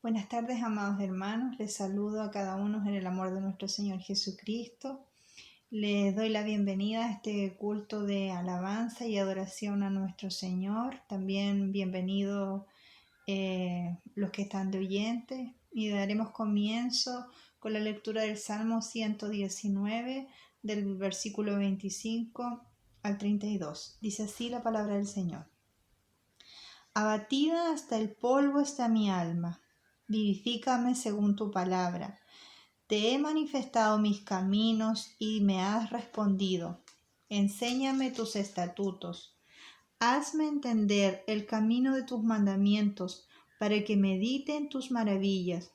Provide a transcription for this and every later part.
Buenas tardes, amados hermanos. Les saludo a cada uno en el amor de nuestro Señor Jesucristo. Les doy la bienvenida a este culto de alabanza y adoración a nuestro Señor. También bienvenidos los que están de oyentes. Y daremos comienzo con la lectura del Salmo 119, del versículo 25 al 32. Dice así la palabra del Señor. Abatida hasta el polvo está mi alma. Vivifícame según tu palabra. Te he manifestado mis caminos y me has respondido. Enséñame tus estatutos. Hazme entender el camino de tus mandamientos, para que medite en tus maravillas.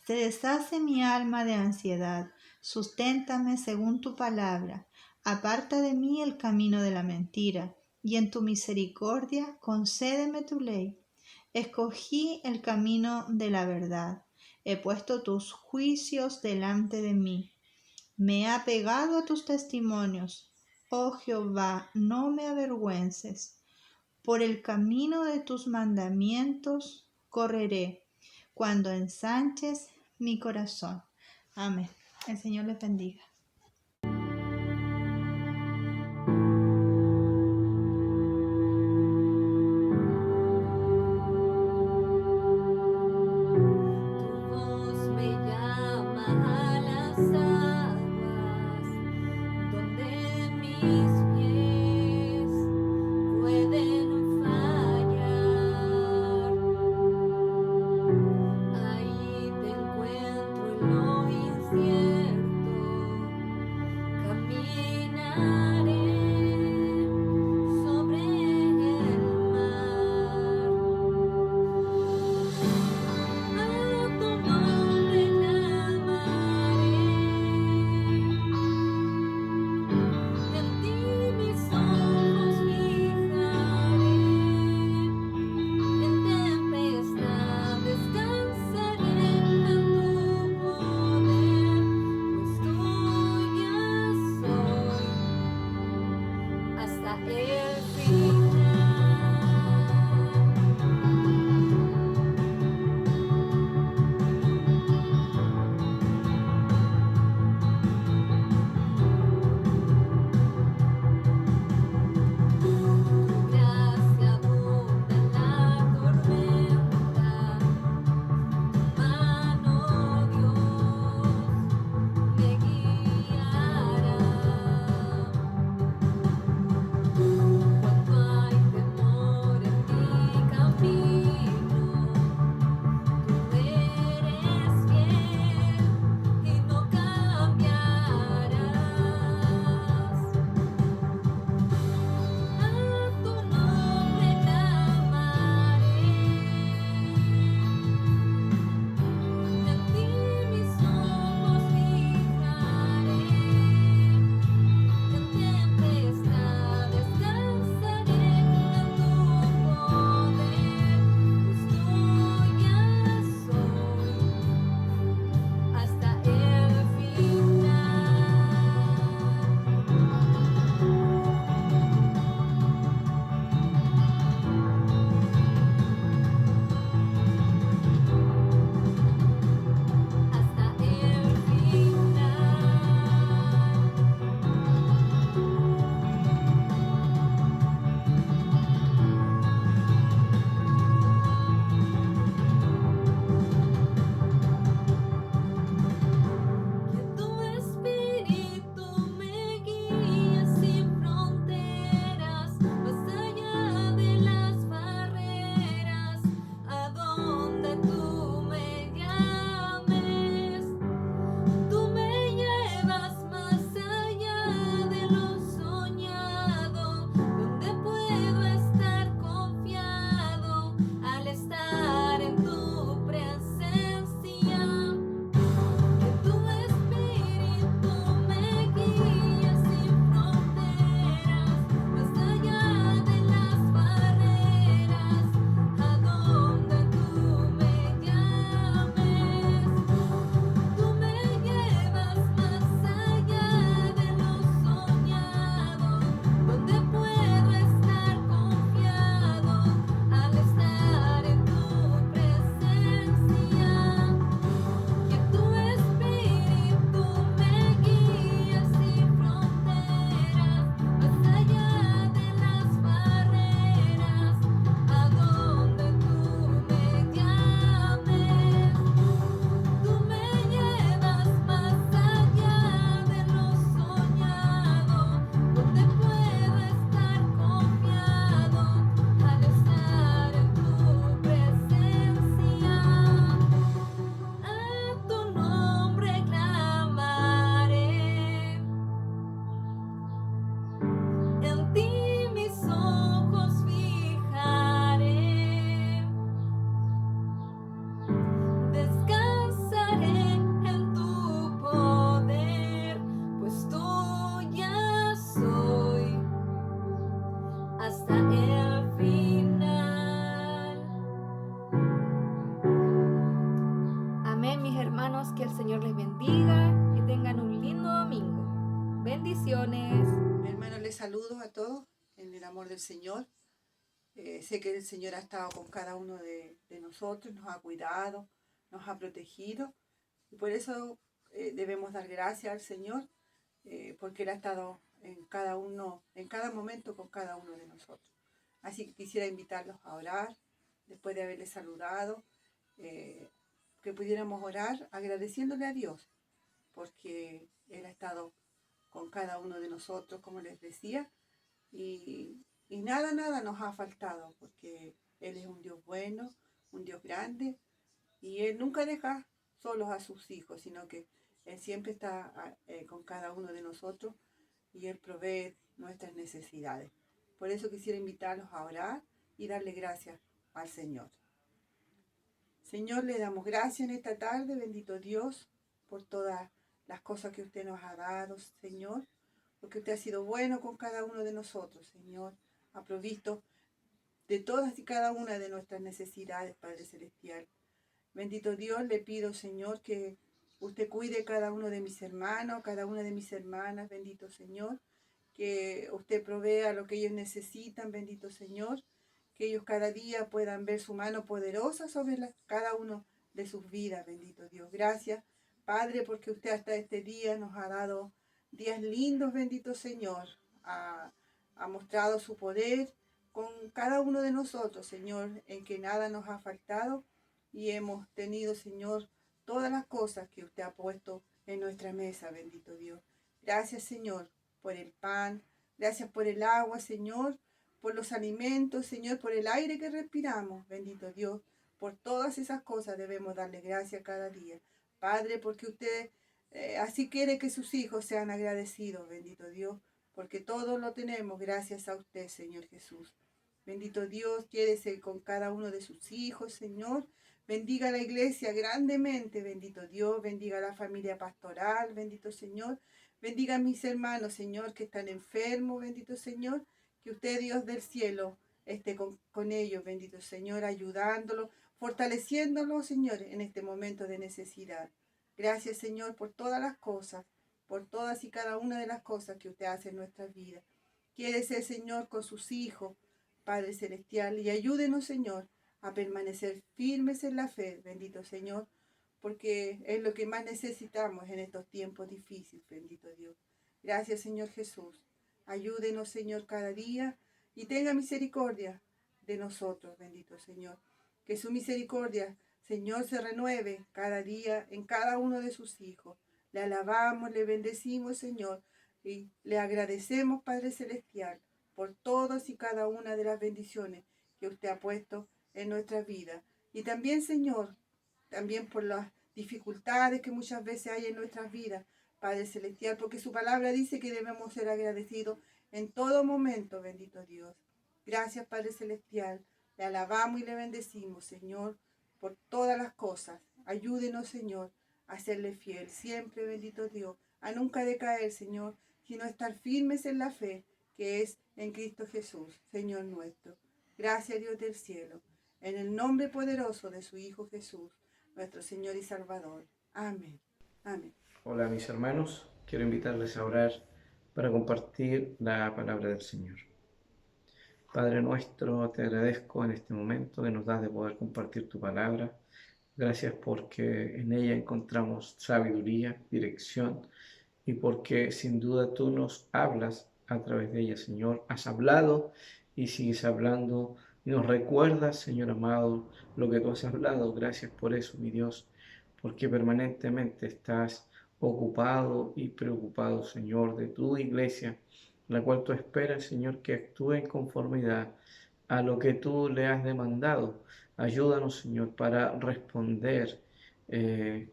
Se deshace mi alma de ansiedad. Susténtame según tu palabra. Aparta de mí el camino de la mentira, y en tu misericordia concédeme tu ley. Escogí el camino de la verdad. He puesto tus juicios delante de mí. Me he apegado a tus testimonios. Oh Jehová, no me avergüences. Por el camino de tus mandamientos correré, cuando ensanches mi corazón. Amén. El Señor les bendiga. bendiciones. Hermanos, les saludo a todos en el amor del Señor. Sé que el Señor ha estado con cada uno de nosotros, nos ha cuidado, nos ha protegido. Y por eso debemos dar gracias al Señor, porque Él ha estado en cada momento con cada uno de nosotros. Así que quisiera invitarlos a orar, después de haberles saludado, que pudiéramos orar agradeciéndole a Dios, porque Él ha estado con cada uno de nosotros, como les decía, y nada nos ha faltado, porque Él es un Dios bueno, un Dios grande, y Él nunca deja solos a sus hijos, sino que Él siempre está con cada uno de nosotros y Él provee nuestras necesidades. Por eso quisiera invitarlos a orar y darle gracias al Señor. Señor, le damos gracias en esta tarde, bendito Dios, por todas las cosas que usted nos ha dado, Señor, porque usted ha sido bueno con cada uno de nosotros, Señor. Ha provisto de todas y cada una de nuestras necesidades, Padre Celestial. Bendito Dios, le pido, Señor, que usted cuide cada uno de mis hermanos, cada una de mis hermanas, bendito Señor. Que usted provea lo que ellos necesitan, bendito Señor. Que ellos cada día puedan ver su mano poderosa sobre cada uno de sus vidas, bendito Dios. Gracias, Padre, porque usted hasta este día nos ha dado días lindos, bendito Señor. Ha mostrado su poder con cada uno de nosotros, Señor, en que nada nos ha faltado y hemos tenido, Señor, todas las cosas que usted ha puesto en nuestra mesa, bendito Dios. Gracias, Señor, por el pan, gracias por el agua, Señor, por los alimentos, Señor, por el aire que respiramos, bendito Dios. Por todas esas cosas debemos darle gracias cada día. Padre, porque usted así quiere que sus hijos sean agradecidos, bendito Dios, porque todo lo tenemos gracias a usted, Señor Jesús. Bendito Dios, quédese con cada uno de sus hijos, Señor. Bendiga a la iglesia grandemente, bendito Dios. Bendiga a la familia pastoral, bendito Señor. Bendiga a mis hermanos, Señor, que están enfermos, bendito Señor. Que usted, Dios del cielo, esté con ellos, bendito Señor, ayudándolos, fortaleciéndolos, Señor, en este momento de necesidad. Gracias, Señor, por todas las cosas, por todas y cada una de las cosas que usted hace en nuestras vidas. Quédese, Señor, con sus hijos, Padre Celestial, y ayúdenos, Señor, a permanecer firmes en la fe, bendito Señor, porque es lo que más necesitamos en estos tiempos difíciles, bendito Dios. Gracias, Señor Jesús. Ayúdenos, Señor, cada día y tenga misericordia de nosotros, bendito Señor. Que su misericordia, Señor, se renueve cada día en cada uno de sus hijos. Le alabamos, le bendecimos, Señor, y le agradecemos, Padre Celestial, por todas y cada una de las bendiciones que usted ha puesto en nuestra vida. Y también, Señor, también por las dificultades que muchas veces hay en nuestras vidas, Padre Celestial, porque su palabra dice que debemos ser agradecidos en todo momento, bendito Dios. Gracias, Padre Celestial. Le alabamos y le bendecimos, Señor, por todas las cosas. Ayúdenos, Señor, a serle fiel siempre, bendito Dios, a nunca decaer, Señor, sino estar firmes en la fe que es en Cristo Jesús, Señor nuestro. Gracias, Dios del cielo, en el nombre poderoso de su Hijo Jesús, nuestro Señor y Salvador. Amén. Amén. Hola mis hermanos, quiero invitarles a orar para compartir la palabra del Señor. Padre nuestro, te agradezco en este momento que nos das de poder compartir tu palabra. Gracias porque en ella encontramos sabiduría, dirección y porque sin duda tú nos hablas a través de ella, Señor. Has hablado y sigues hablando y nos recuerdas, Señor amado, lo que tú has hablado. Gracias por eso, mi Dios, porque permanentemente estás ocupado y preocupado, Señor, de tu iglesia, la cual tú esperas, Señor, que actúe en conformidad a lo que tú le has demandado. Ayúdanos, Señor, para responder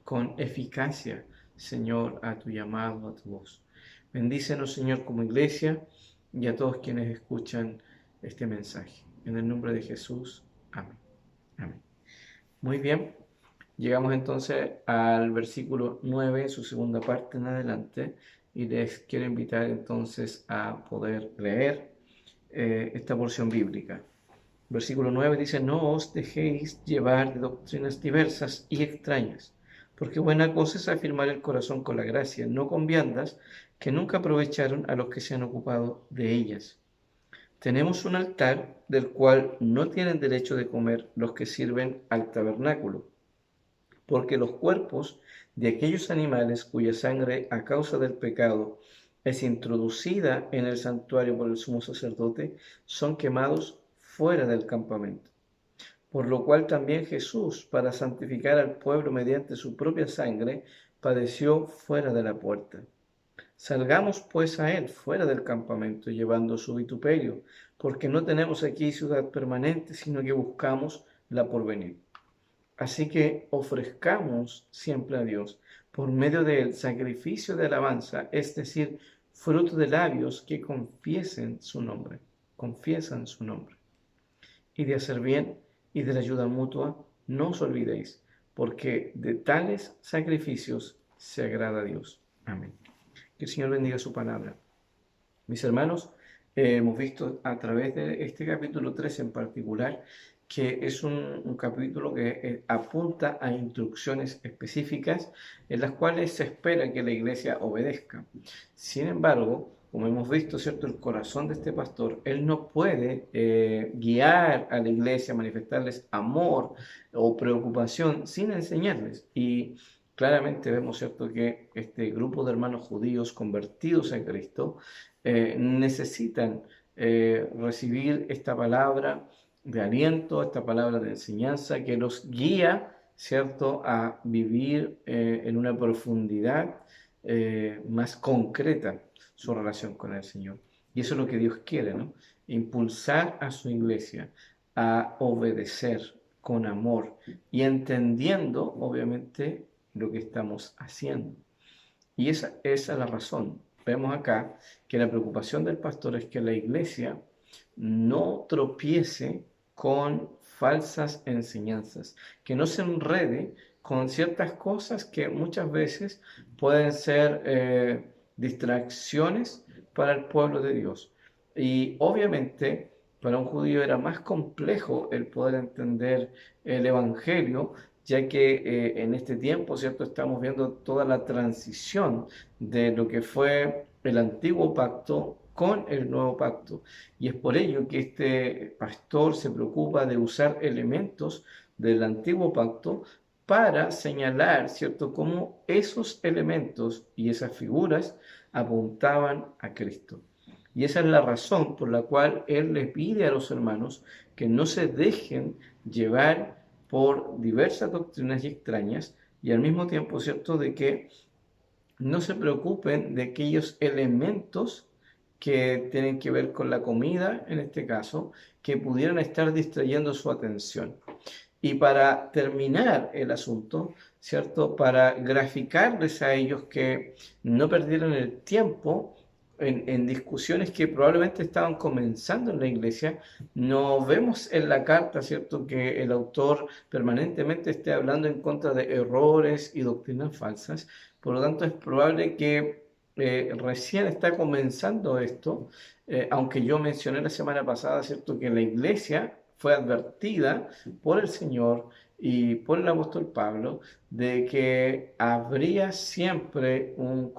con eficacia, Señor, a tu llamado, a tu voz. Bendícenos, Señor, como iglesia y a todos quienes escuchan este mensaje. En el nombre de Jesús. Amén. Amén. Muy bien. Llegamos entonces al versículo 9, su segunda parte en adelante, y les quiero invitar entonces a poder leer esta porción bíblica. Versículo 9 dice: no os dejéis llevar de doctrinas diversas y extrañas, porque buena cosa es afirmar el corazón con la gracia, no con viandas que nunca aprovecharon a los que se han ocupado de ellas. Tenemos un altar del cual no tienen derecho de comer los que sirven al tabernáculo, porque los cuerpos de aquellos animales cuya sangre a causa del pecado es introducida en el santuario por el sumo sacerdote, son quemados fuera del campamento. Por lo cual también Jesús, para santificar al pueblo mediante su propia sangre, padeció fuera de la puerta. Salgamos pues a él fuera del campamento, llevando su vituperio, porque no tenemos aquí ciudad permanente, sino que buscamos la porvenir. Así que ofrezcamos siempre a Dios, por medio del sacrificio de alabanza, es decir, fruto de labios que confiesan su nombre, y de hacer bien y de la ayuda mutua, no os olvidéis, porque de tales sacrificios se agrada a Dios. Amén. Que el Señor bendiga su palabra. Mis hermanos, hemos visto a través de este capítulo 3 en particular que es un capítulo que apunta a instrucciones específicas en las cuales se espera que la iglesia obedezca. Sin embargo, como hemos visto, ¿cierto?, el corazón de este pastor, él no puede guiar a la iglesia, manifestarles amor o preocupación sin enseñarles. Y claramente vemos, ¿cierto?, que este grupo de hermanos judíos convertidos en Cristo necesitan recibir esta palabra de aliento, esta palabra de enseñanza que los guía, ¿cierto?, a vivir en una profundidad más concreta su relación con el Señor. Y eso es lo que Dios quiere, ¿no? Impulsar a su iglesia a obedecer con amor y entendiendo, obviamente, lo que estamos haciendo. Y esa es la razón. Vemos acá que la preocupación del pastor es que la iglesia no tropiece con falsas enseñanzas, que no se enrede con ciertas cosas que muchas veces pueden ser distracciones para el pueblo de Dios. Y obviamente para un judío era más complejo el poder entender el Evangelio, ya que en este tiempo, ¿cierto?, estamos viendo toda la transición de lo que fue el antiguo pacto con el nuevo pacto. Y es por ello que este pastor se preocupa de usar elementos del antiguo pacto para señalar, ¿cierto?, cómo esos elementos y esas figuras apuntaban a Cristo. Y esa es la razón por la cual él le pide a los hermanos que no se dejen llevar por diversas doctrinas y extrañas, y al mismo tiempo, ¿cierto?, de que no se preocupen de aquellos elementos que tienen que ver con la comida, en este caso, que pudieran estar distrayendo su atención. Y para terminar el asunto, ¿cierto?, para graficarles a ellos que no perdieran el tiempo en discusiones que probablemente estaban comenzando en la iglesia, no vemos en la carta, ¿cierto?, que el autor permanentemente esté hablando en contra de errores y doctrinas falsas. Por lo tanto, es probable que recién está comenzando esto, aunque yo mencioné la semana pasada, ¿cierto?, que la iglesia fue advertida por el Señor y por el apóstol Pablo de que habría siempre una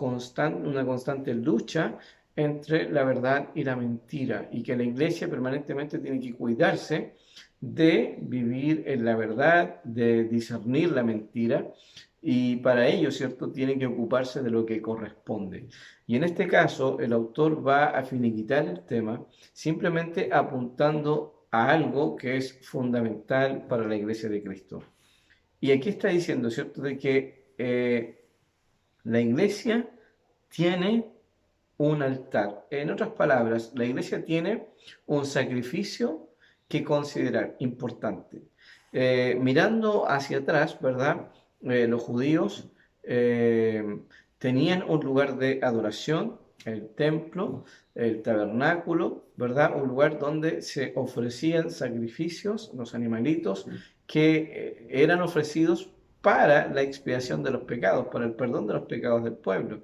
constante lucha entre la verdad y la mentira, y que la iglesia permanentemente tiene que cuidarse de vivir en la verdad, de discernir la mentira, y para ello, ¿cierto?, tiene que ocuparse de lo que corresponde. Y en este caso, el autor va a finiquitar el tema simplemente apuntando a algo que es fundamental para la iglesia de Cristo. Y aquí está diciendo, ¿cierto?, de que la iglesia tiene un altar. En otras palabras, la iglesia tiene un sacrificio que considerar importante. Mirando hacia atrás, ¿verdad?, los judíos tenían un lugar de adoración, el templo, el tabernáculo, ¿verdad?, un lugar donde se ofrecían sacrificios, los animalitos que eran ofrecidos para la expiación de los pecados, para el perdón de los pecados del pueblo.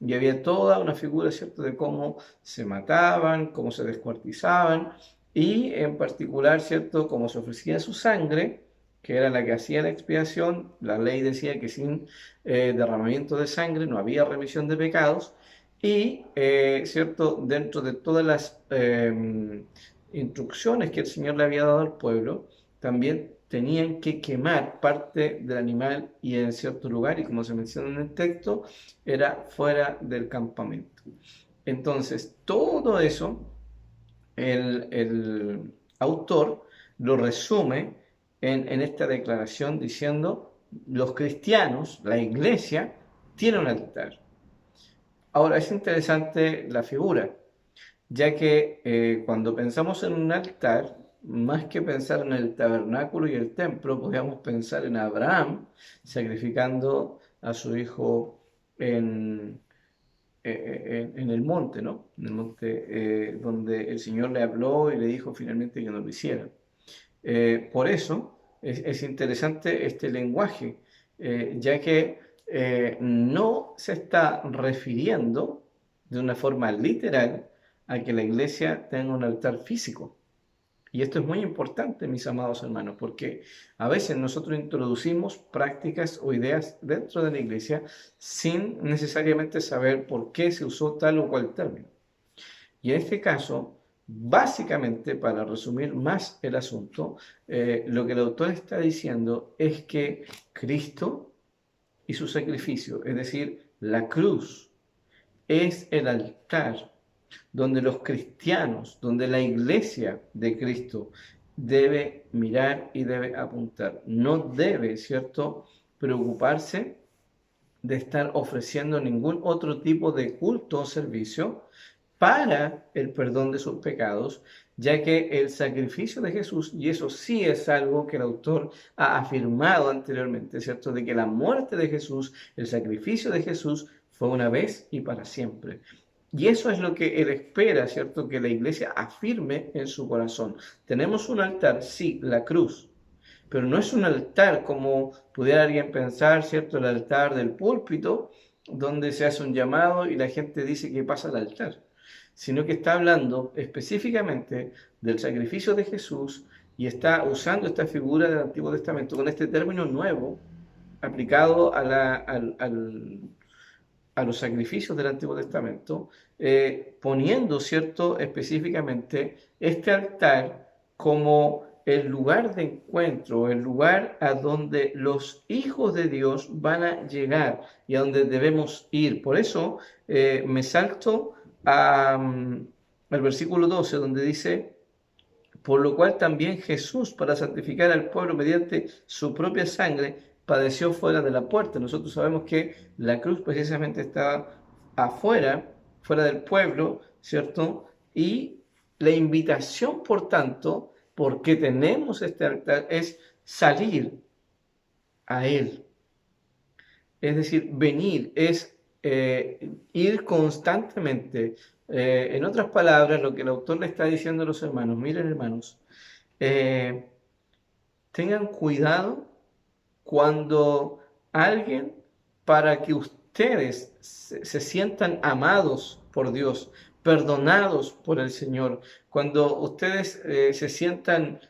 Y había toda una figura, ¿cierto?, de cómo se mataban, cómo se descuartizaban, y en particular, ¿cierto?, cómo se ofrecía su sangre que era la que hacía la expiación. La ley decía que sin derramamiento de sangre no había remisión de pecados. Y, ¿cierto? Dentro de todas las instrucciones que el Señor le había dado al pueblo, también tenían que quemar parte del animal y en cierto lugar, y como se menciona en el texto, era fuera del campamento. Entonces, todo eso, el autor lo resume en esta declaración diciendo: los cristianos, la iglesia, tiene un altar. Ahora, es interesante la figura, ya que cuando pensamos en un altar, más que pensar en el tabernáculo y el templo, podríamos pensar en Abraham sacrificando a su hijo en el monte, ¿no? En el monte donde el Señor le habló y le dijo finalmente que no lo hiciera. Por eso es interesante este lenguaje, ya que no se está refiriendo de una forma literal a que la iglesia tenga un altar físico. Y esto es muy importante, mis amados hermanos, porque a veces nosotros introducimos prácticas o ideas dentro de la iglesia sin necesariamente saber por qué se usó tal o cual término. Y en este caso, básicamente, para resumir más el asunto, lo que el autor está diciendo es que Cristo y su sacrificio, es decir, la cruz, es el altar donde los cristianos, donde la iglesia de Cristo debe mirar y debe apuntar. No debe, ¿cierto?, preocuparse de estar ofreciendo ningún otro tipo de culto o servicio para el perdón de sus pecados, ya que el sacrificio de Jesús, y eso sí es algo que el autor ha afirmado anteriormente, ¿cierto?, de que la muerte de Jesús, el sacrificio de Jesús fue una vez y para siempre. Y eso es lo que él espera, ¿cierto?, que la iglesia afirme en su corazón. Tenemos un altar, sí, la cruz, pero no es un altar como pudiera alguien pensar, ¿cierto?, el altar del púlpito, donde se hace un llamado y la gente dice que pasa al altar, sino que está hablando específicamente del sacrificio de Jesús y está usando esta figura del Antiguo Testamento con este término nuevo aplicado a los sacrificios del Antiguo Testamento, poniendo, ¿cierto?, específicamente este altar como el lugar de encuentro, el lugar a donde los hijos de Dios van a llegar y a donde debemos ir. Por eso me salto al versículo 12, donde dice: por lo cual también Jesús, para santificar al pueblo mediante su propia sangre, padeció fuera de la puerta. Nosotros sabemos que la cruz precisamente estaba afuera, fuera del pueblo, ¿cierto? Y la invitación, por tanto, porque tenemos este altar, es salir a Él. Es decir, venir, es ir constantemente. En otras palabras, lo que el autor le está diciendo a los hermanos: miren, hermanos, tengan cuidado cuando alguien, para que ustedes se sientan amados por Dios, perdonados por el Señor, cuando ustedes se sientan,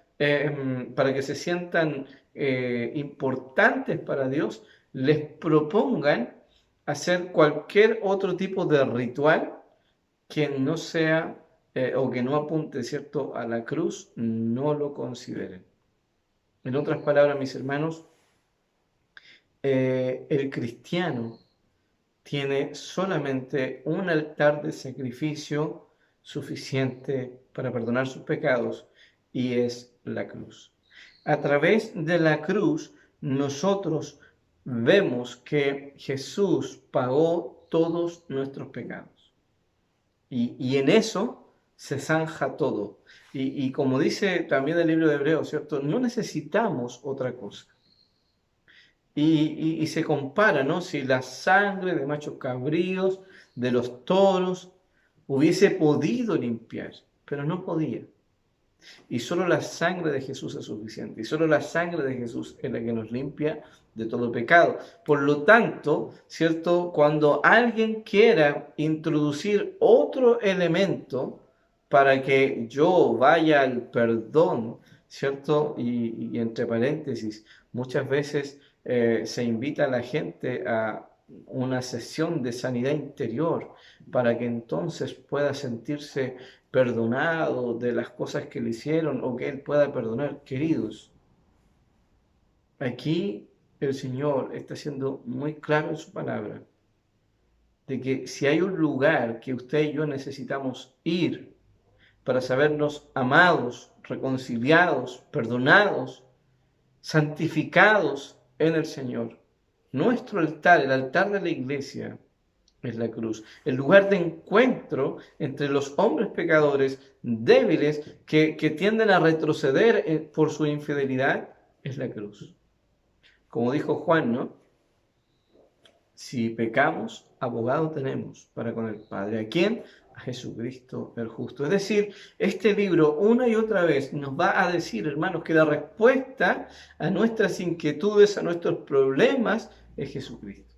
para que se sientan importantes para Dios, les propongan hacer cualquier otro tipo de ritual que no sea o que no apunte, ¿cierto?, a la cruz, no lo consideren. En otras palabras, mis hermanos, el cristiano tiene solamente un altar de sacrificio suficiente para perdonar sus pecados, y es la cruz. A través de la cruz nosotros vemos que Jesús pagó todos nuestros pecados. Y en eso se zanja todo. Y como dice también el libro de Hebreos, ¿cierto?, no necesitamos otra cosa. Y se compara, ¿no? Si la sangre de machos cabríos, de los toros, hubiese podido limpiar, pero no podía. Y solo la sangre de Jesús es suficiente. Y solo la sangre de Jesús es la que nos limpia de todo pecado. Por lo tanto, ¿cierto?, cuando alguien quiera introducir otro elemento para que yo vaya al perdón ¿cierto? Y entre paréntesis, muchas veces se invita a la gente a una sesión de sanidad interior para que entonces pueda sentirse perdonado de las cosas que le hicieron o que él pueda perdonar. Queridos, aquí el Señor está siendo muy claro en su palabra de que si hay un lugar que usted y yo necesitamos ir para sabernos amados, reconciliados, perdonados, santificados en el Señor, nuestro altar, el altar de la iglesia, es la cruz. El lugar de encuentro entre los hombres pecadores débiles que tienden a retroceder por su infidelidad es la cruz. Como dijo Juan, ¿no? Si pecamos, abogado tenemos para con el Padre. ¿A quién? A Jesucristo el justo. Es decir, este libro una y otra vez nos va a decir, hermanos, que la respuesta a nuestras inquietudes, a nuestros problemas, es Jesucristo.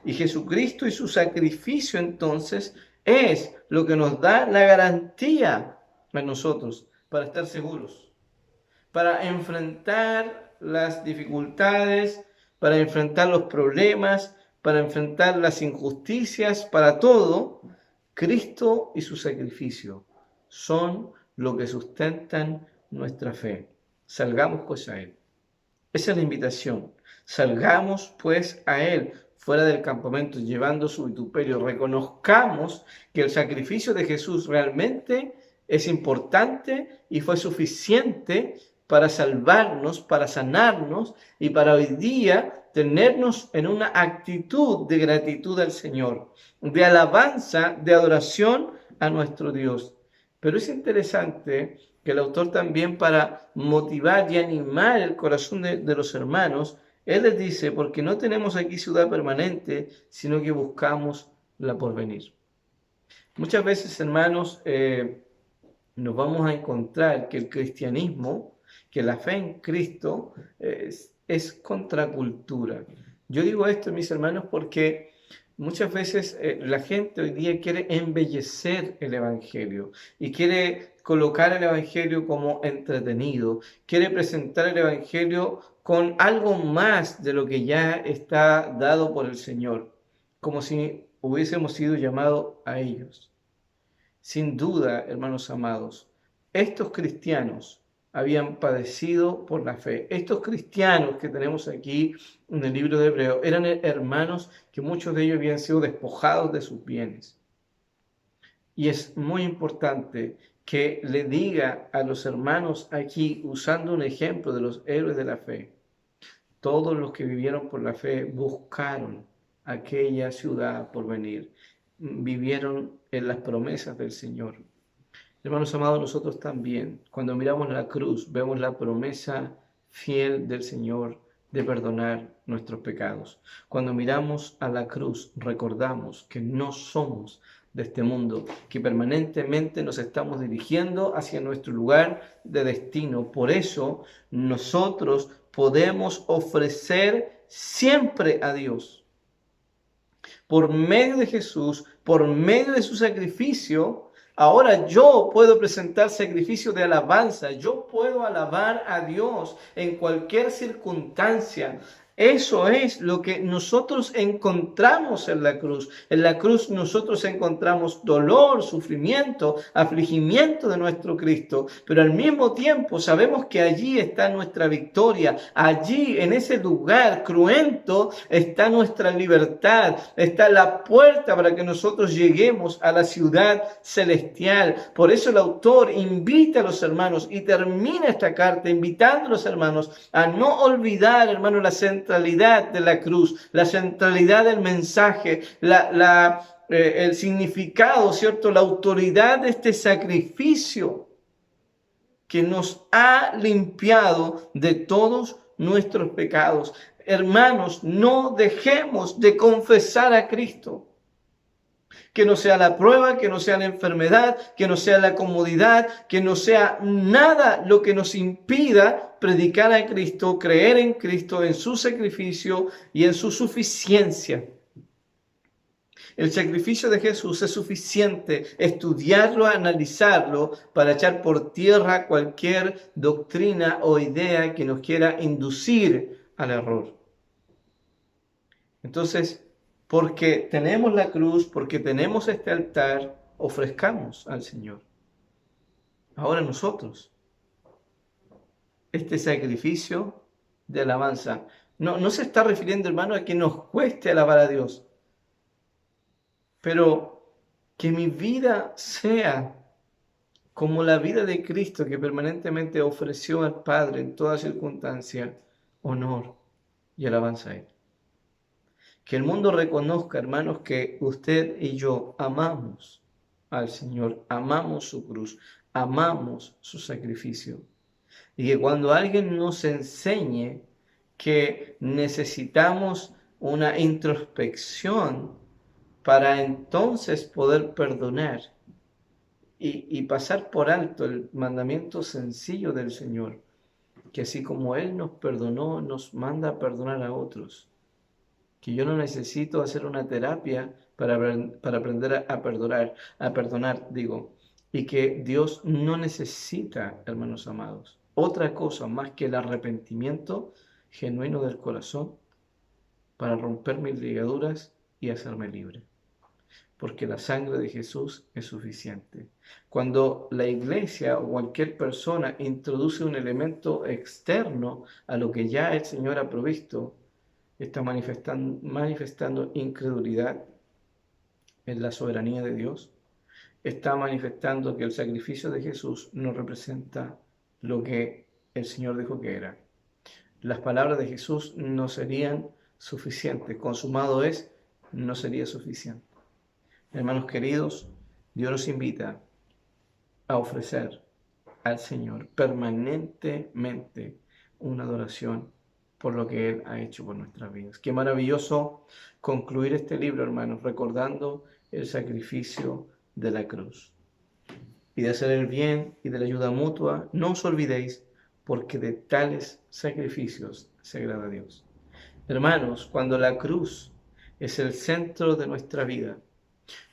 Y Jesucristo y su sacrificio entonces es lo que nos da la garantía a nosotros para estar seguros, para enfrentar las dificultades, para enfrentar los problemas, para enfrentar las injusticias, para todo. Cristo y su sacrificio son lo que sustentan nuestra fe. Salgamos pues a Él. Esa es la invitación. Salgamos pues a Él fuera del campamento llevando su vituperio. Reconozcamos que el sacrificio de Jesús realmente es importante y fue suficiente para salvarnos, para sanarnos y para hoy día tenernos en una actitud de gratitud al Señor, de alabanza, de adoración a nuestro Dios. Pero es interesante que el autor también, para motivar y animar el corazón de los hermanos, él les dice, porque no tenemos aquí ciudad permanente, sino que buscamos la porvenir. Muchas veces, hermanos, nos vamos a encontrar que el cristianismo, que la fe en Cristo es contracultura. Yo digo esto, mis hermanos, porque muchas veces la gente hoy día quiere embellecer el Evangelio y quiere colocar el Evangelio como entretenido, quiere presentar el Evangelio con algo más de lo que ya está dado por el Señor, como si hubiésemos sido llamados a ellos. Sin duda, hermanos amados, estos cristianos habían padecido por la fe. Estos cristianos que tenemos aquí en el libro de Hebreos eran hermanos que muchos de ellos habían sido despojados de sus bienes. Y es muy importante que le diga a los hermanos aquí, usando un ejemplo de los héroes de la fe, todos los que vivieron por la fe buscaron aquella ciudad por venir, vivieron en las promesas del Señor. Hermanos amados, nosotros también, cuando miramos la cruz, vemos la promesa fiel del Señor de perdonar nuestros pecados. Cuando miramos a la cruz, recordamos que no somos de este mundo, que permanentemente nos estamos dirigiendo hacia nuestro lugar de destino. Por eso, nosotros podemos ofrecer siempre a Dios. Por medio de Jesús, por medio de su sacrificio, ahora yo puedo presentar sacrificio de alabanza. Yo puedo alabar a Dios en cualquier circunstancia. Eso es lo que nosotros encontramos en la cruz. En la cruz nosotros encontramos dolor, sufrimiento, afligimiento de nuestro Cristo. Pero al mismo tiempo sabemos que allí está nuestra victoria. Allí, en ese lugar cruento, está nuestra libertad. Está la puerta para que nosotros lleguemos a la ciudad celestial. Por eso el autor invita a los hermanos y termina esta carta invitando a los hermanos a no olvidar, hermanos, la centralidad de la cruz, la centralidad del mensaje, el significado, ¿cierto? La autoridad de este sacrificio que nos ha limpiado de todos nuestros pecados. Hermanos, no dejemos de confesar a Cristo. Que no sea la prueba, que no sea la enfermedad, que no sea la comodidad, que no sea nada lo que nos impida predicar a Cristo, creer en Cristo, en su sacrificio y en su suficiencia. El sacrificio de Jesús es suficiente estudiarlo, analizarlo para echar por tierra cualquier doctrina o idea que nos quiera inducir al error. Entonces, porque tenemos la cruz, porque tenemos este altar, ofrezcamos al Señor. Ahora nosotros, este sacrificio de alabanza, no se está refiriendo, hermano, a que nos cueste alabar a Dios, pero que mi vida sea como la vida de Cristo, que permanentemente ofreció al Padre en toda circunstancia honor y alabanza a Él. Que el mundo reconozca, hermanos, que usted y yo amamos al Señor, amamos su cruz, amamos su sacrificio. Y que cuando alguien nos enseñe que necesitamos una introspección para entonces poder perdonar y pasar por alto el mandamiento sencillo del Señor, que así como Él nos perdonó, nos manda a perdonar a otros. Que yo no necesito hacer una terapia para aprender a perdonar, y que Dios no necesita, hermanos amados, otra cosa más que el arrepentimiento genuino del corazón para romper mis ligaduras y hacerme libre. Porque la sangre de Jesús es suficiente. Cuando la iglesia o cualquier persona introduce un elemento externo a lo que ya el Señor ha provisto, está manifestando incredulidad en la soberanía de Dios, está manifestando que el sacrificio de Jesús no representa lo que el Señor dijo que era. Las palabras de Jesús no serían suficientes. Consumado es, no sería suficiente. Hermanos queridos, Dios nos invita a ofrecer al Señor permanentemente una adoración por lo que Él ha hecho por nuestras vidas. Qué maravilloso concluir este libro, hermanos, recordando el sacrificio de la cruz. Y de hacer el bien y de la ayuda mutua, no os olvidéis, porque de tales sacrificios se agrada a Dios. Hermanos, cuando la cruz es el centro de nuestra vida,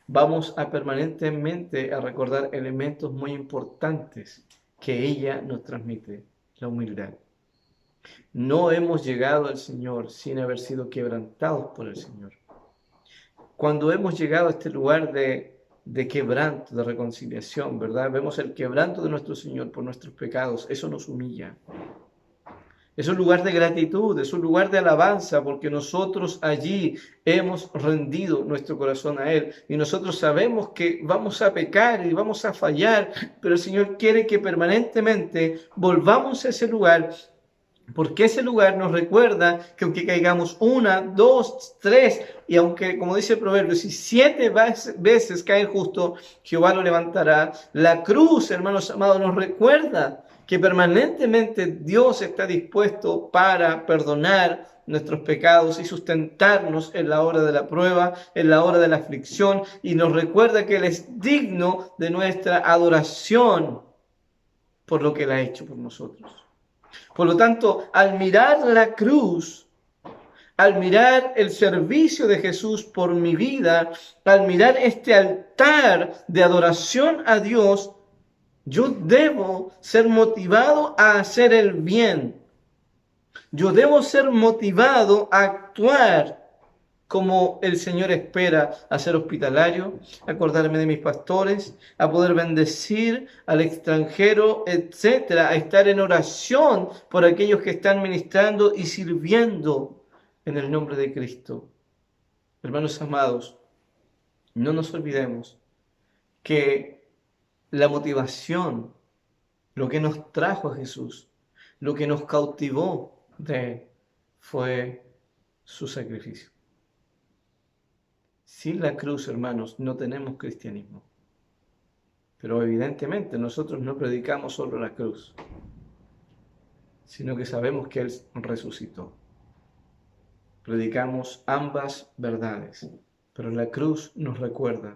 vamos a permanentemente a recordar elementos muy importantes que ella nos transmite, la humildad. No hemos llegado al Señor sin haber sido quebrantados por el Señor. Cuando hemos llegado a este lugar de quebranto, de reconciliación, ¿verdad? Vemos el quebranto de nuestro Señor por nuestros pecados. Eso nos humilla. Es un lugar de gratitud, es un lugar de alabanza, porque nosotros allí hemos rendido nuestro corazón a Él. Y nosotros sabemos que vamos a pecar y vamos a fallar, pero el Señor quiere que permanentemente volvamos a ese lugar, porque ese lugar nos recuerda que aunque caigamos 1, 2, 3, y aunque, como dice el proverbio, si 7 veces cae el justo, Jehová lo levantará. La cruz, hermanos amados, nos recuerda que permanentemente Dios está dispuesto para perdonar nuestros pecados y sustentarnos en la hora de la prueba, en la hora de la aflicción, y nos recuerda que Él es digno de nuestra adoración por lo que Él ha hecho por nosotros. Por lo tanto, al mirar la cruz, al mirar el servicio de Jesús por mi vida, al mirar este altar de adoración a Dios, yo debo ser motivado a hacer el bien. Yo debo ser motivado a actuar como el Señor espera, a ser hospitalario, a acordarme de mis pastores, a poder bendecir al extranjero, etcétera, a estar en oración por aquellos que están ministrando y sirviendo en el nombre de Cristo. Hermanos amados, no nos olvidemos que la motivación, lo que nos trajo a Jesús, lo que nos cautivó de Él, fue su sacrificio. Sin la cruz, hermanos, no tenemos cristianismo. Pero evidentemente nosotros no predicamos solo la cruz, sino que sabemos que Él resucitó. Predicamos ambas verdades, pero la cruz nos recuerda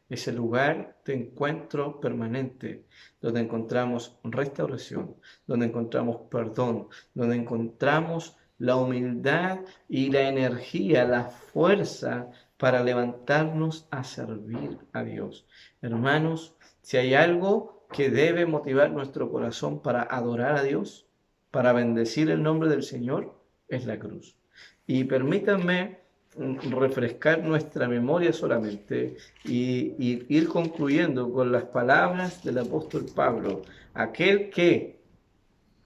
ese lugar de encuentro permanente, donde encontramos restauración, donde encontramos perdón, donde encontramos la humildad y la energía, la fuerza para levantarnos a servir a Dios. Hermanos, si hay algo que debe motivar nuestro corazón para adorar a Dios, para bendecir el nombre del Señor, es la cruz. Y permítanme refrescar nuestra memoria solamente y ir concluyendo con las palabras del apóstol Pablo, aquel que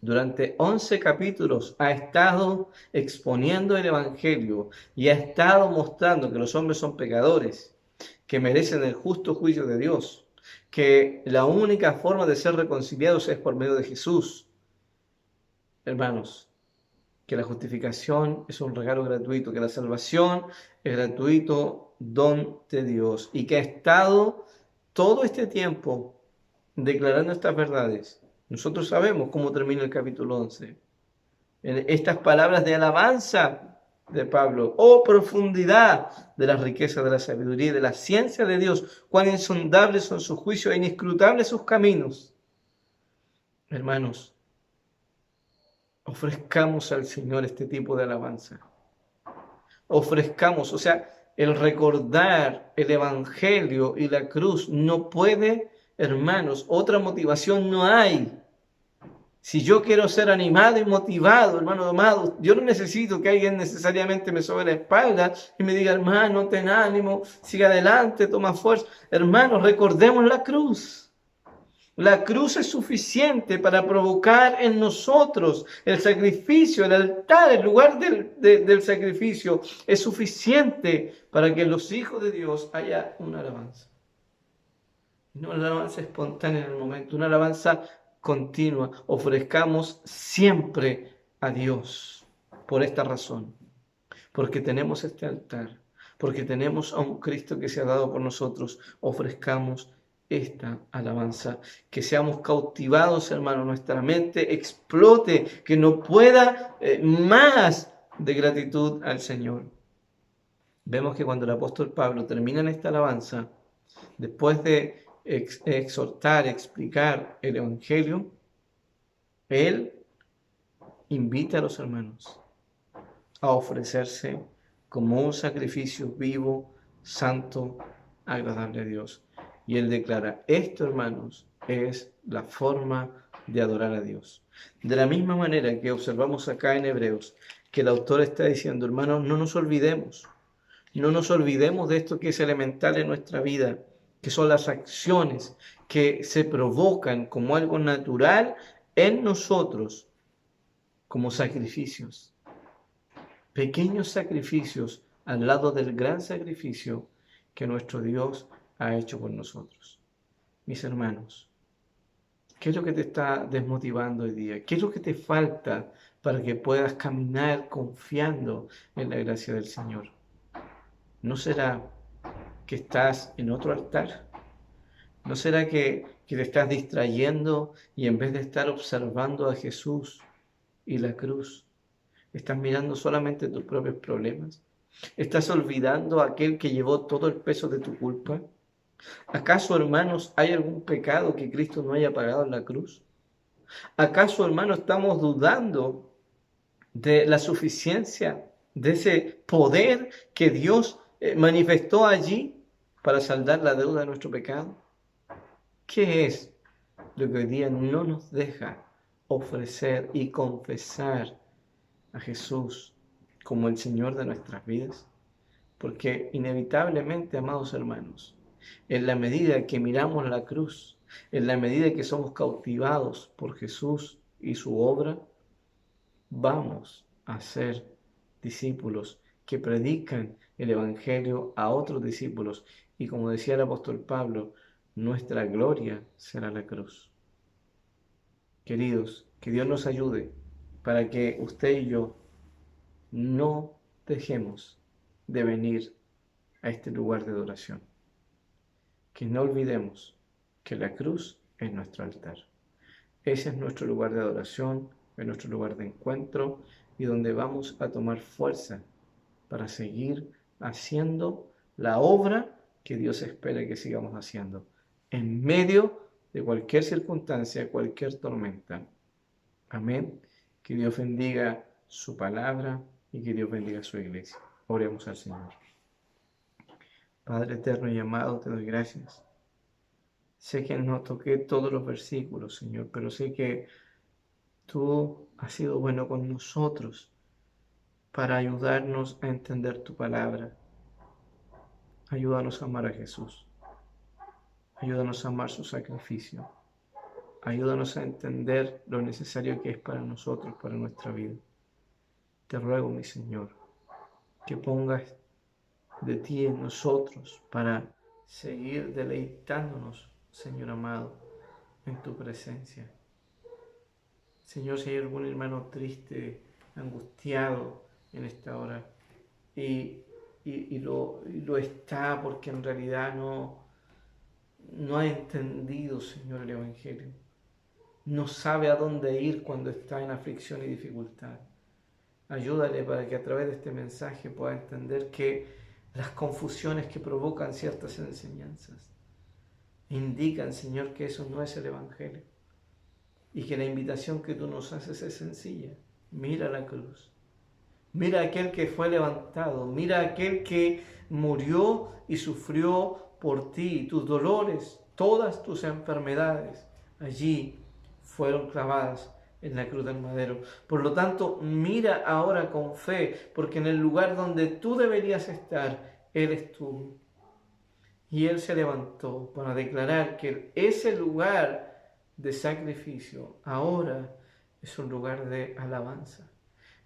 durante 11 capítulos ha estado exponiendo el Evangelio y ha estado mostrando que los hombres son pecadores, que merecen el justo juicio de Dios, que la única forma de ser reconciliados es por medio de Jesús. Hermanos, que la justificación es un regalo gratuito, que la salvación es gratuito don de Dios y que ha estado todo este tiempo declarando estas verdades. Nosotros sabemos cómo termina el capítulo 11. En estas palabras de alabanza de Pablo: oh profundidad de la riqueza de la sabiduría y de la ciencia de Dios, cuán insondables son sus juicios e inescrutables sus caminos. Hermanos, ofrezcamos al Señor este tipo de alabanza. Ofrezcamos, o sea, el recordar el Evangelio y la cruz no puede, hermanos, otra motivación no hay. Si yo quiero ser animado y motivado, hermano amado, yo no necesito que alguien necesariamente me sobe la espalda y me diga: hermano, ten ánimo, sigue adelante, toma fuerza. Hermanos, recordemos la cruz. La cruz es suficiente para provocar en nosotros el sacrificio, el altar, el lugar del sacrificio. Es suficiente para que en los hijos de Dios haya una alabanza. No una alabanza espontánea en el momento, una alabanza continua. Ofrezcamos siempre a Dios por esta razón. Porque tenemos este altar, porque tenemos a un Cristo que se ha dado por nosotros. Ofrezcamos esta alabanza, que seamos cautivados, hermano, nuestra mente explote, que no pueda más de gratitud al Señor. Vemos que cuando el apóstol Pablo termina en esta alabanza, después de exhortar, explicar el Evangelio, él invita a los hermanos a ofrecerse como un sacrificio vivo, santo, agradable a Dios. Y él declara: esto, hermanos, es la forma de adorar a Dios. De la misma manera que observamos acá en Hebreos, que el autor está diciendo: hermanos, no nos olvidemos de esto que es elemental en nuestra vida, que son las acciones que se provocan como algo natural en nosotros, como sacrificios. Pequeños sacrificios al lado del gran sacrificio que nuestro Dios ha hecho por nosotros. Mis hermanos, ¿qué es lo que te está desmotivando hoy día? ¿Qué es lo que te falta para que puedas caminar confiando en la gracia del Señor? ¿No será que estás en otro altar? ¿No será que te estás distrayendo y en vez de estar observando a Jesús y la cruz, estás mirando solamente tus propios problemas? ¿Estás olvidando a aquel que llevó todo el peso de tu culpa? ¿Acaso, hermanos, hay algún pecado que Cristo no haya pagado en la cruz? ¿Acaso, hermanos, estamos dudando de la suficiencia de ese poder que Dios manifestó allí para saldar la deuda de nuestro pecado? ¿Qué es lo que hoy día no nos deja ofrecer y confesar a Jesús como el Señor de nuestras vidas? Porque inevitablemente, amados hermanos, en la medida que miramos la cruz, en la medida que somos cautivados por Jesús y su obra, vamos a ser discípulos que predican el Evangelio a otros discípulos. Y como decía el apóstol Pablo, nuestra gloria será la cruz. Queridos, que Dios nos ayude para que usted y yo no dejemos de venir a este lugar de adoración. Que no olvidemos que la cruz es nuestro altar. Ese es nuestro lugar de adoración, es nuestro lugar de encuentro y donde vamos a tomar fuerza para seguir haciendo la obra que Dios espera que sigamos haciendo en medio de cualquier circunstancia, cualquier tormenta. Amén. Que Dios bendiga su palabra y que Dios bendiga su iglesia. Oremos al Señor. Padre eterno y amado, te doy gracias. Sé que no toqué todos los versículos, Señor, pero sé que tú has sido bueno con nosotros para ayudarnos a entender tu palabra. Ayúdanos a amar a Jesús. Ayúdanos a amar su sacrificio. Ayúdanos a entender lo necesario que es para nosotros, para nuestra vida. Te ruego, mi Señor, que pongas de ti en nosotros para seguir deleitándonos, Señor amado, en tu presencia. Señor, si hay algún hermano triste, angustiado en esta hora y lo está porque en realidad no ha entendido, Señor, el Evangelio. No sabe a dónde ir cuando está en aflicción y dificultad. Ayúdale para que a través de este mensaje pueda entender que las confusiones que provocan ciertas enseñanzas indican, Señor, que eso no es el Evangelio y que la invitación que tú nos haces es sencilla. Mira la cruz. Mira a aquel que fue levantado. Mira a aquel que murió y sufrió por ti. Tus dolores, todas tus enfermedades, allí fueron clavadas en la cruz del madero. Por lo tanto, mira ahora con fe, porque en el lugar donde tú deberías estar, Él estuvo. Y Él se levantó para declarar que ese lugar de sacrificio ahora es un lugar de alabanza,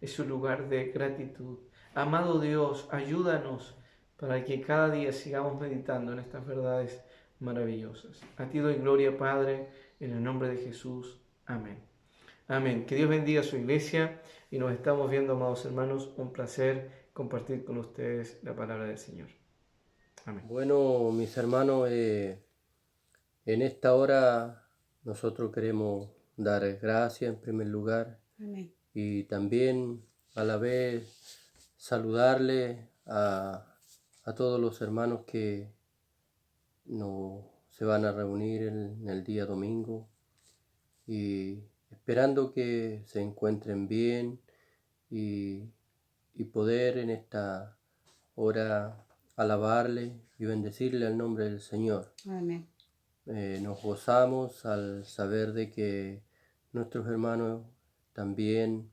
es un lugar de gratitud. Amado Dios, ayúdanos para que cada día sigamos meditando en estas verdades maravillosas. A ti doy gloria, Padre, en el nombre de Jesús. Amén. Amén. Que Dios bendiga a su iglesia y nos estamos viendo, amados hermanos. Un placer compartir con ustedes la palabra del Señor. Amén. Bueno, mis hermanos, en esta hora nosotros queremos dar gracias en primer lugar. Amén. Y también a la vez saludarle a todos los hermanos que se van a reunir en el día domingo y esperando que se encuentren bien y poder en esta hora alabarle y bendecirle al nombre del Señor. Amén. Nos gozamos al saber de que nuestros hermanos también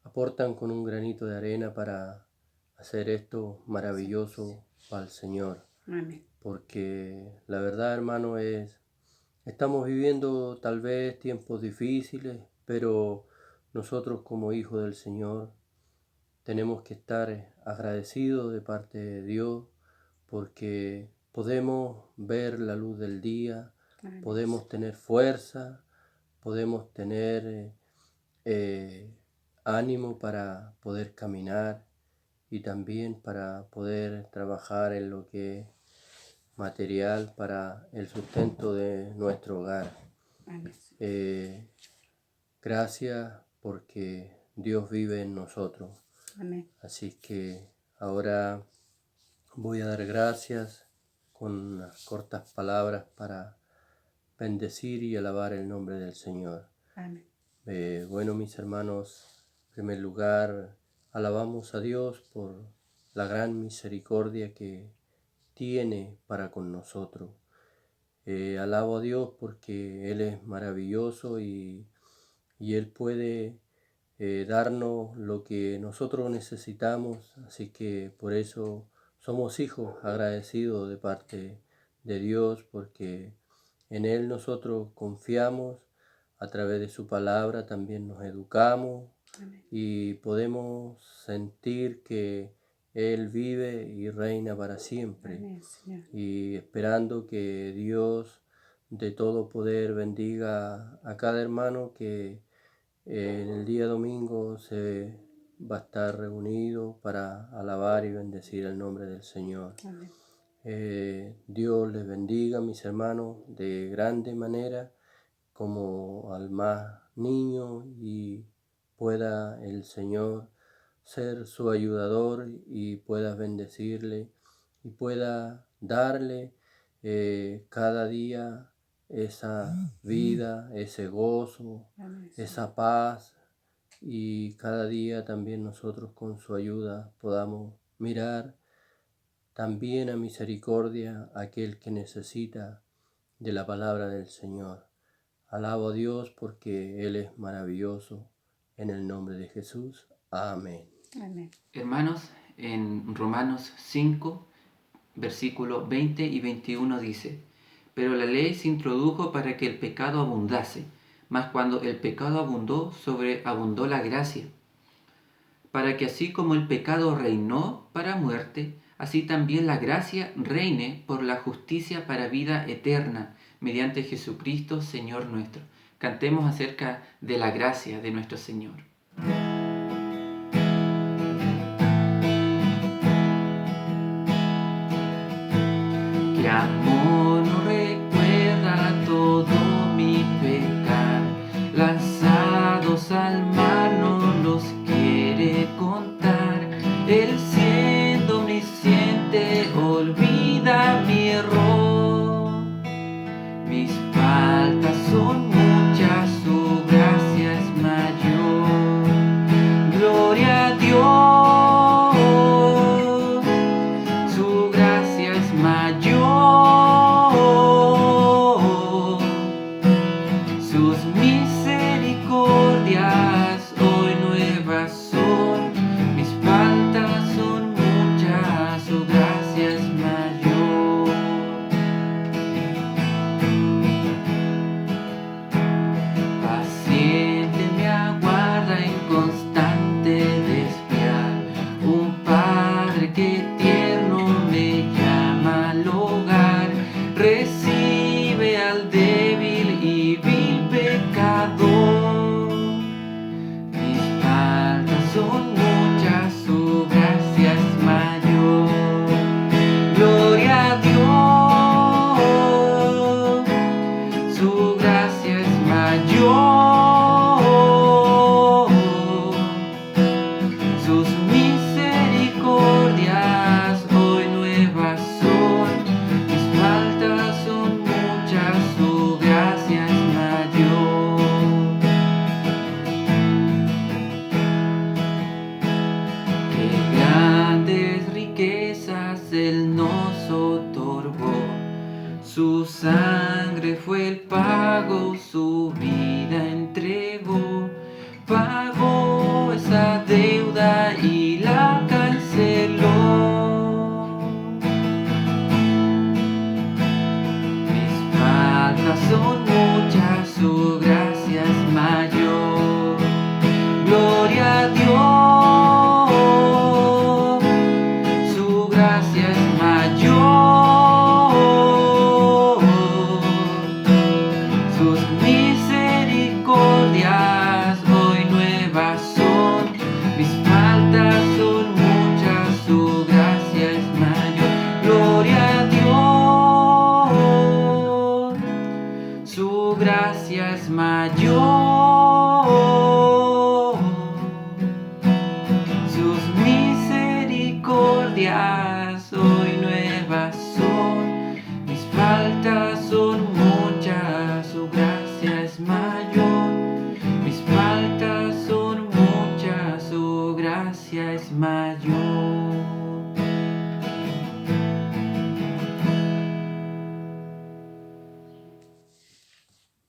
aportan con un granito de arena para hacer esto maravilloso para el Señor. Amén. Porque la verdad, hermano, estamos viviendo tal vez tiempos difíciles, pero nosotros como hijos del Señor tenemos que estar agradecidos de parte de Dios porque podemos ver la luz del día, Amén. podemos tener fuerza, podemos tener ánimo para poder caminar y también para poder trabajar en lo que es material para el sustento de nuestro hogar. Amén. Gracias porque Dios vive en nosotros. Amén. Así que ahora voy a dar gracias con unas cortas palabras para bendecir y alabar el nombre del Señor. Amén. Bueno, mis hermanos, en primer lugar, alabamos a Dios por la gran misericordia que tiene para con nosotros. Alabo a Dios porque Él es maravilloso y Él puede darnos lo que nosotros necesitamos, así que por eso somos hijos agradecidos de parte de Dios, porque en Él nosotros confiamos, a través de su palabra también nos educamos. Amén. Y podemos sentir que Él vive y reina para siempre. Amén, Señor. Y esperando que Dios de todo poder bendiga a cada hermano que en el día domingo se va a estar reunido para alabar y bendecir el nombre del Señor. Amén. Dios les bendiga, mis hermanos, de grande manera, como al más niño, y pueda el Señor ser su ayudador y pueda bendecirle y pueda darle cada día esa vida, ese gozo, Amén. esa paz, y cada día también nosotros con su ayuda podamos mirar también a misericordia aquel que necesita de la palabra del Señor. Alabo a Dios porque Él es maravilloso. En el nombre de Jesús. Amén. Amén. Hermanos, en Romanos 5, versículos 20 y 21 dice: Pero la ley se introdujo para que el pecado abundase, mas cuando el pecado abundó, sobreabundó la gracia, para que así como el pecado reinó para muerte, así también la gracia reine por la justicia para vida eterna, mediante Jesucristo, Señor nuestro. Cantemos acerca de la gracia de nuestro Señor. Que amor no recuerda todo mi pecar, lanzados al mar no los quiere contar. Él siendo omnisciente olvida mi error. Mis faltas son muchas, su gracia es mayor. Gloria a Dios, su gracia es mayor. Sus misericordias hoy nuevas son. Mis faltas son muchas, su gracia es mayor. Paciente me aguarda en constante desviar, un Padre que tierno me llama al hogar, recibe al débil y vil pecador. Mis faltas son muchas, su gracia es mayor. Gloria a Dios, su gracia es mayor. Sus misericordias hoy nuevas son. Mis faltas son muchas, su gracia es mayor. Qué grandes riquezas Él nos otorgó. Su sangre fue el pago, su vida entregó. Pagó esa deuda y la canceló. Mis faltas son muchas, su gracia es mayor. Gloria a Dios, su gracia es mayor. Sus misericordias hoy nuevas son. Mis faltas son muchas, su gracia es mayor. Gloria a Dios, su gracia es mayor. Sus misericordias hoy nuevas son. Mis faltas son muchas, su gracia es mayor. Mis faltas son muchas, su gracia es mayor.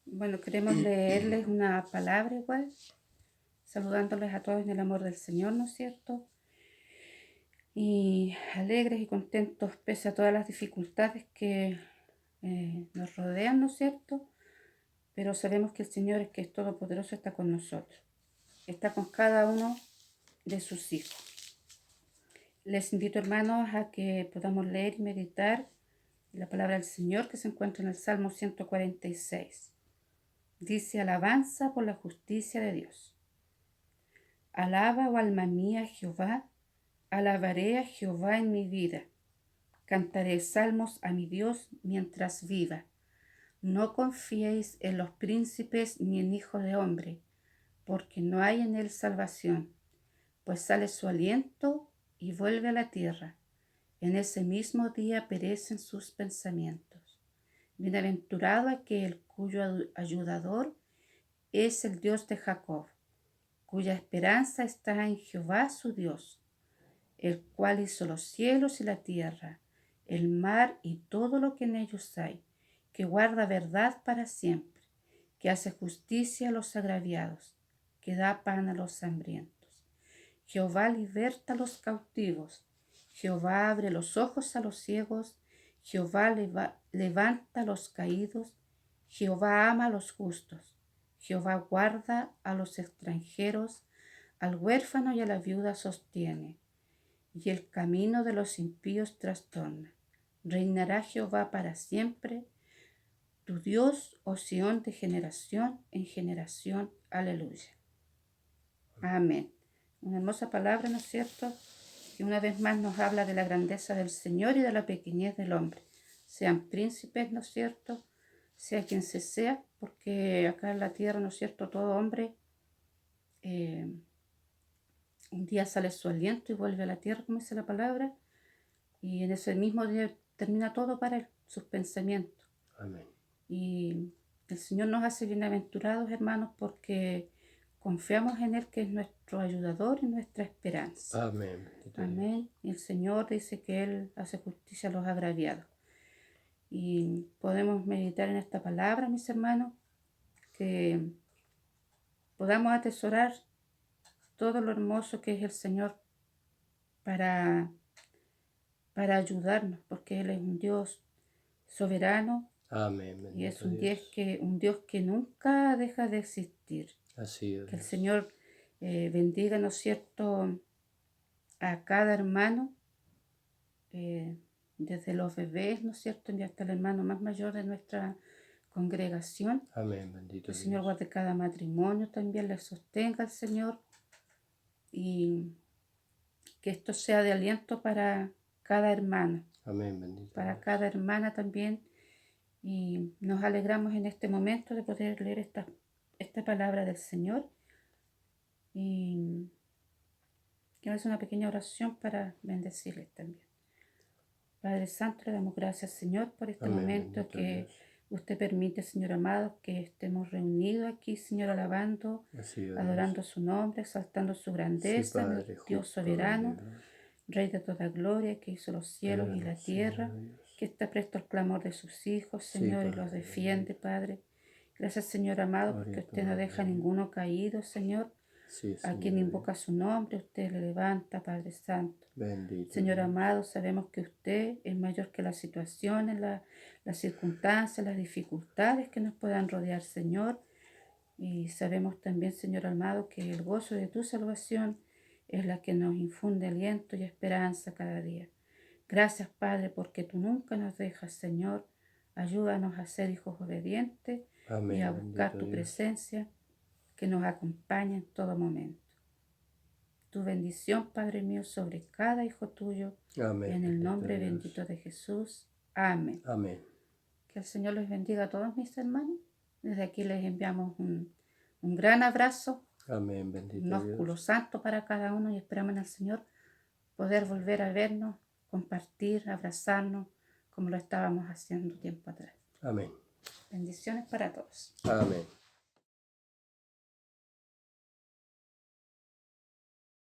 Bueno, queremos leerles una palabra igual, saludándoles a todos en el amor del Señor, ¿no es cierto? Y alegres y contentos pese a todas las dificultades que nos rodean, ¿no es cierto? Pero sabemos que el Señor, que es todopoderoso, está con nosotros. Está con cada uno de sus hijos. Les invito, hermanos, a que podamos leer y meditar la palabra del Señor que se encuentra en el Salmo 146. Dice: alabanza por la justicia de Dios. Alaba, oh alma mía, Jehová. Alabaré a Jehová en mi vida. Cantaré salmos a mi Dios mientras viva. No confiéis en los príncipes ni en hijo de hombre, porque no hay en él salvación, pues sale su aliento y vuelve a la tierra. En ese mismo día perecen sus pensamientos. Bienaventurado aquel cuyo ayudador es el Dios de Jacob, cuya esperanza está en Jehová su Dios. el cual hizo los cielos y la tierra, el mar y todo lo que en ellos hay, que guarda verdad para siempre, que hace justicia a los agraviados, que da pan a los hambrientos. Jehová liberta a los cautivos, Jehová abre los ojos a los ciegos, Jehová levanta a los caídos, Jehová ama a los justos, Jehová guarda a los extranjeros, al huérfano y a la viuda sostiene, y el camino de los impíos trastorna. Reinará Jehová para siempre, tu Dios, oh Sión, de generación en generación. Aleluya. Amén. Una hermosa palabra, ¿no es cierto?, que una vez más nos habla de la grandeza del Señor y de la pequeñez del hombre. Sean príncipes, ¿no es cierto?, sea quien se sea, porque acá en la tierra, ¿no es cierto?, todo hombre un día sale su aliento y vuelve a la tierra, como dice la palabra, y en ese mismo día termina todo para él, sus pensamientos. Amén. Y el Señor nos hace bienaventurados, hermanos, porque confiamos en Él, que es nuestro ayudador y nuestra esperanza. Amén. Amén. Y el Señor dice que Él hace justicia a los agraviados. Y podemos meditar en esta palabra, mis hermanos, que podamos atesorar todo lo hermoso que es el Señor para ayudarnos, porque Él es un Dios soberano. Amén. Y es Bendito un Dios que nunca deja de existir. Así es. Que el Señor bendiga, ¿no es cierto?, a cada hermano, desde los bebés, ¿no es cierto?, y hasta el hermano más mayor de nuestra congregación. Amén. Bendito Que el Señor Dios. guarde cada matrimonio, también le sostenga el Señor, y que esto sea de aliento para cada hermano, Amén. Bendito para Dios. cada hermana también. Y nos alegramos en este momento de poder leer esta palabra del Señor. Y quiero hacer una pequeña oración para bendecirles también. Padre Santo, le damos gracias, Señor, por este Amén, momento bendito que Dios. usted permite, Señor amado, que estemos reunidos aquí, Señor, alabando, Así es. adorando su nombre, exaltando su Sí, grandeza, Padre, Dios justo, soberano, Dios. Rey de toda gloria, que hizo los cielos y la Bendito tierra, sea Dios. que está presto al clamor de sus hijos, Sí, Señor, y los Padre, defiende, Padre. Gracias, Señor amado, Gloria porque a tu usted no deja nombre. ninguno caído, Señor. Sí, A quien Señor. invoca su nombre, usted le levanta, Padre Santo. Bendito Señor Dios. amado, sabemos que usted es mayor que las situaciones, las circunstancias, las dificultades que nos puedan rodear, Señor. Y sabemos también, Señor amado, que el gozo de tu salvación es la que nos infunde aliento y esperanza cada día. Gracias, Padre, porque tú nunca nos dejas, Señor. Ayúdanos a ser hijos obedientes Amén. y a buscar Bendito tu Dios. presencia que nos acompaña en todo momento. Tu bendición, Padre mío, sobre cada hijo tuyo, Amén. en el Bendito nombre Dios. bendito de Jesús. Amén. Amén. Que el Señor les bendiga a todos mis hermanos. Desde aquí les enviamos un gran abrazo, Amén. un Bendito ósculo Dios. santo para cada uno, y esperamos en el Señor poder volver a vernos, compartir, abrazarnos, como lo estábamos haciendo tiempo atrás. Amén. Bendiciones para todos. Amén.